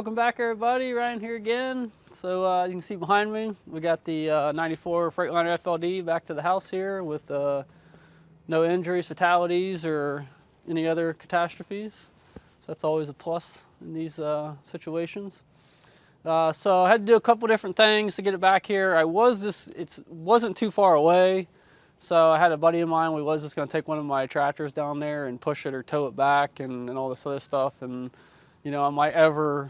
welcome back everybody. Ryan here again. So you can see behind me, we got the 94 Freightliner FLD back to the house here with no injuries, fatalities, or any other catastrophes. So that's always a plus in these situations. So I had to do a couple different things to get it back here. It wasn't too far away. So I had a buddy of mine, we was just gonna take one of my tractors down there and push it or tow it back and all this other stuff. And you know, on my ever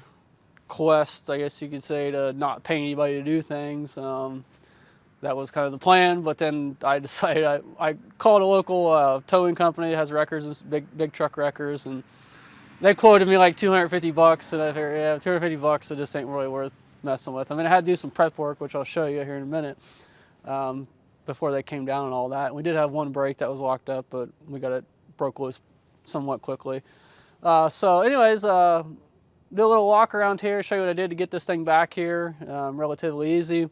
quest, I guess you could say, to not pay anybody to do things, that was kind of the plan. But then I decided, I called a local towing company that has wreckers, big truck wreckers, and they quoted me like 250 bucks. And I figured, yeah, 250 bucks, it just ain't really worth messing with. I mean, I had to do some prep work, which I'll show you here in a minute, before they came down and all that. We did have one brake that was locked up, but we got it broke loose somewhat quickly. So anyways, do a little walk around here, show you what I did to get this thing back here, relatively easy,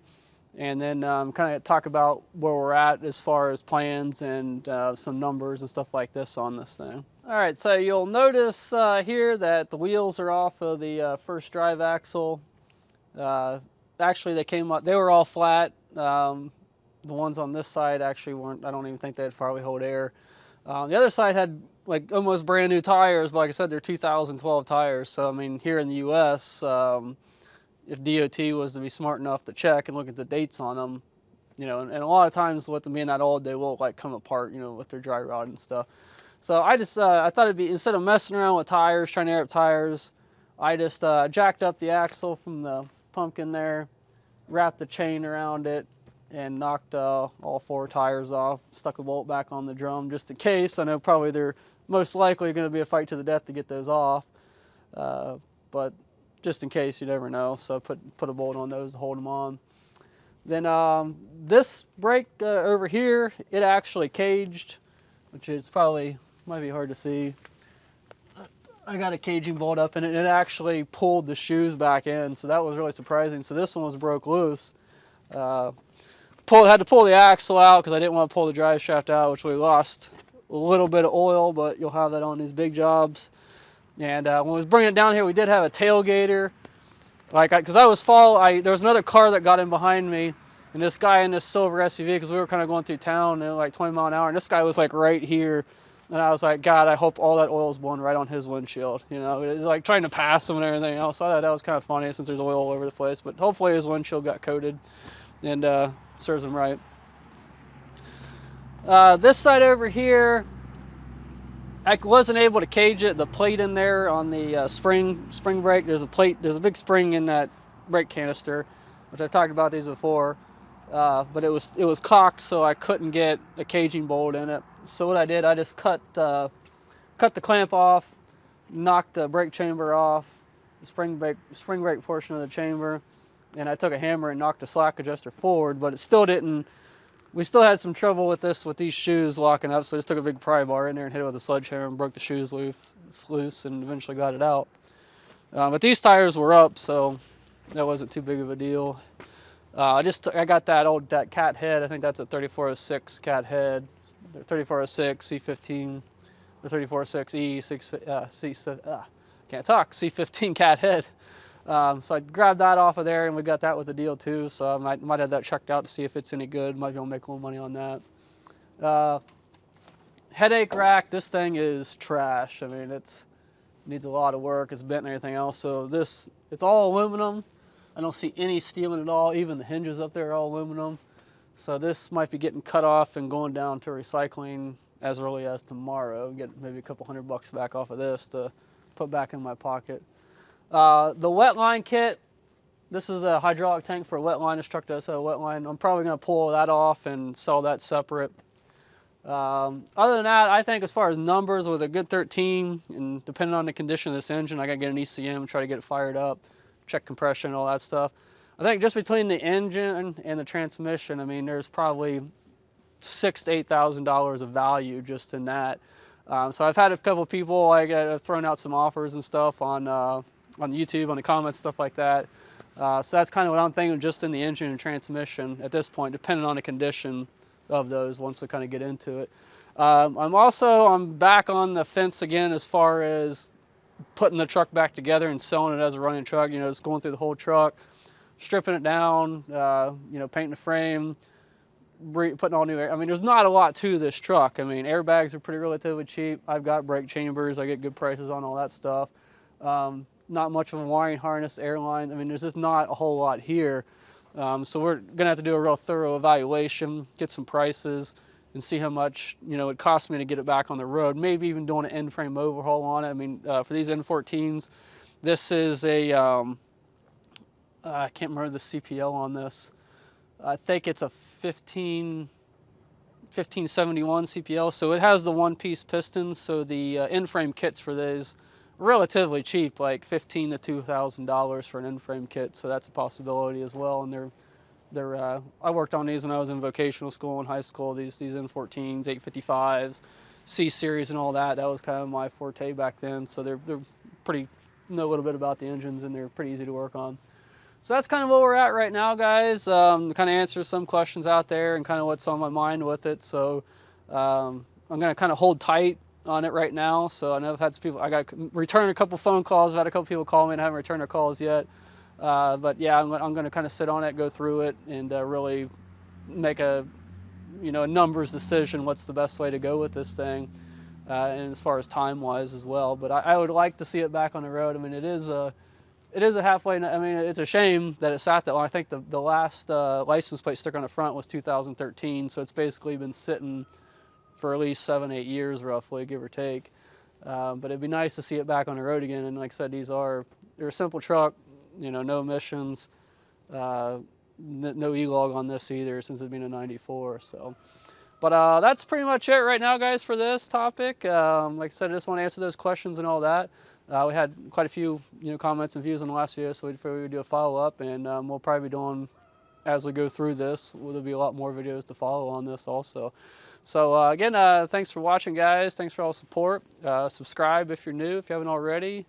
and then kind of talk about where we're at as far as plans and some numbers and stuff like this on this thing. All right, so you'll notice here that the wheels are off of the first drive axle. Actually, they came up, they were all flat. The ones on this side actually weren't, I don't even think they had probably hold air. The other side had like almost brand new tires, but like I said, they're 2012 tires. So I mean, here in the US, if DOT was to be smart enough to check and look at the dates on them, you know, and a lot of times with them being that old, they will like come apart, you know, with their dry rot and stuff. So I just, I thought it'd be, instead of messing around with tires, trying to air up tires, I just jacked up the axle from the pumpkin there, wrapped the chain around it, and knocked all 4 tires off, stuck a bolt back on the drum just in case. I know probably they're most likely going to be a fight to the death to get those off, but just in case, you never know. So put a bolt on those to hold them on. Then this brake over here, it actually caged, which is probably, might be hard to see. I got a caging bolt up in it, and it actually pulled the shoes back in, so that was really surprising. So this one was broke loose. Had to pull the axle out because I didn't want to pull the drive shaft out, which we lost a little bit of oil, but you'll have that on these big jobs. And when I was bringing it down here, we did have a tailgater. Like, because there was another car that got in behind me, and this guy in this silver SUV, because we were kind of going through town at like 20 miles an hour, and this guy was like right here. And I was like, God, I hope all that oil is blowing right on his windshield. You know, it's like trying to pass him and everything else. So I thought that was kind of funny since there's oil all over the place. But hopefully his windshield got coated and serves him right. This side over here, I wasn't able to cage it. The plate in there on the spring brake, there's a big spring in that brake canister, which I've talked about these before. But it was cocked, so I couldn't get a caging bolt in it. So what I did, I just cut the clamp off, knocked the brake chamber off, the spring brake portion of the chamber, and I took a hammer and knocked the slack adjuster forward. But it still didn't. We still had some trouble with these shoes locking up. So I just took a big pry bar in there and hit it with a sledgehammer and broke the shoes loose, and eventually got it out. But these tires were up, so that wasn't too big of a deal. I got that cat head. I think that's a 3406 cat head, 3406 C15, the 3406E can't talk, C15 cat head. So I grabbed that off of there, and we got that with the deal too. So I might have that checked out to see if it's any good. Might be able to make a little money on that. Headache rack. This thing is trash. I mean, it needs a lot of work. It's bent and everything else. So it's all aluminum. I don't see any steel in it at all. Even the hinges up there are all aluminum. So this might be getting cut off and going down to recycling as early as tomorrow. Get maybe a couple $100 back off of this to put back in my pocket. The wet line kit, this is a hydraulic tank for a wet line. This truck does have a wet line. I'm probably going to pull that off and sell that separate. Other than that, I think as far as numbers, with a good 13, and depending on the condition of this engine, I got to get an ECM, try to get it fired up, check compression, all that stuff. I think just between the engine and the transmission, I mean, there's probably $6,000 to $8,000 of value just in that. So I've had a couple of people have thrown out some offers and stuff on YouTube, on the comments, stuff like that. So that's kind of what I'm thinking, just in the engine and transmission at this point, depending on the condition of those once we kind of get into it. I'm back on the fence again as far as putting the truck back together and selling it as a running truck. You know, just going through the whole truck, stripping it down, you know, painting the frame, putting all new air. I mean, there's not a lot to this truck. I mean, airbags are pretty relatively cheap. I've got brake chambers. I get good prices on all that stuff. Not much of a wiring harness, airline. I mean, there's just not a whole lot here. So we're gonna have to do a real thorough evaluation, get some prices, and see how much, you know, it costs me to get it back on the road. Maybe even doing an end frame overhaul on it. I mean, for these N14s, this is a, I can't remember the CPL on this. I think it's a 1571 CPL. So it has the one-piece pistons. So the end frame kits for these are relatively cheap, like $1,500 to $2,000 for an end frame kit. So that's a possibility as well. And I worked on these when I was in vocational school in high school. These N14s, 855s, C series, and all that. That was kind of my forte back then. So they're pretty, know a little bit about the engines, and they're pretty easy to work on. So that's kind of where we're at right now, guys. Kind of answer some questions out there and kind of what's on my mind with it. So I'm going to kind of hold tight on it right now. So I know I've had some people, I got returned a couple phone calls. I've had a couple people call me and I haven't returned their calls yet. But yeah, I'm going to kind of sit on it, go through it, and really make a, you know, a numbers decision. What's the best way to go with this thing, and as far as time wise as well. But I would like to see it back on the road. I mean, it is a halfway. I mean, it's a shame that it sat that long. I think the last license plate sticker on the front was 2013, so it's basically been sitting for at least 7-8 years, roughly, give or take. But it'd be nice to see it back on the road again. And like I said, they're a simple truck. You know, no emissions, no E-log on this either, since it's been a 94. So, but that's pretty much it right now, guys, for this topic. Like I said, I just want to answer those questions and all that. We had quite a few, you know, comments and views on the last video, so we figured we would do a follow-up, and we'll probably be doing, as we go through this, there'll be a lot more videos to follow on this also. So again, thanks for watching, guys. Thanks for all the support. Subscribe if you're new, if you haven't already.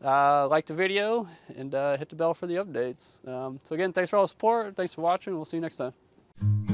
Like the video, and hit the bell for the updates. So again, thanks for all the support. Thanks for watching. We'll see you next time.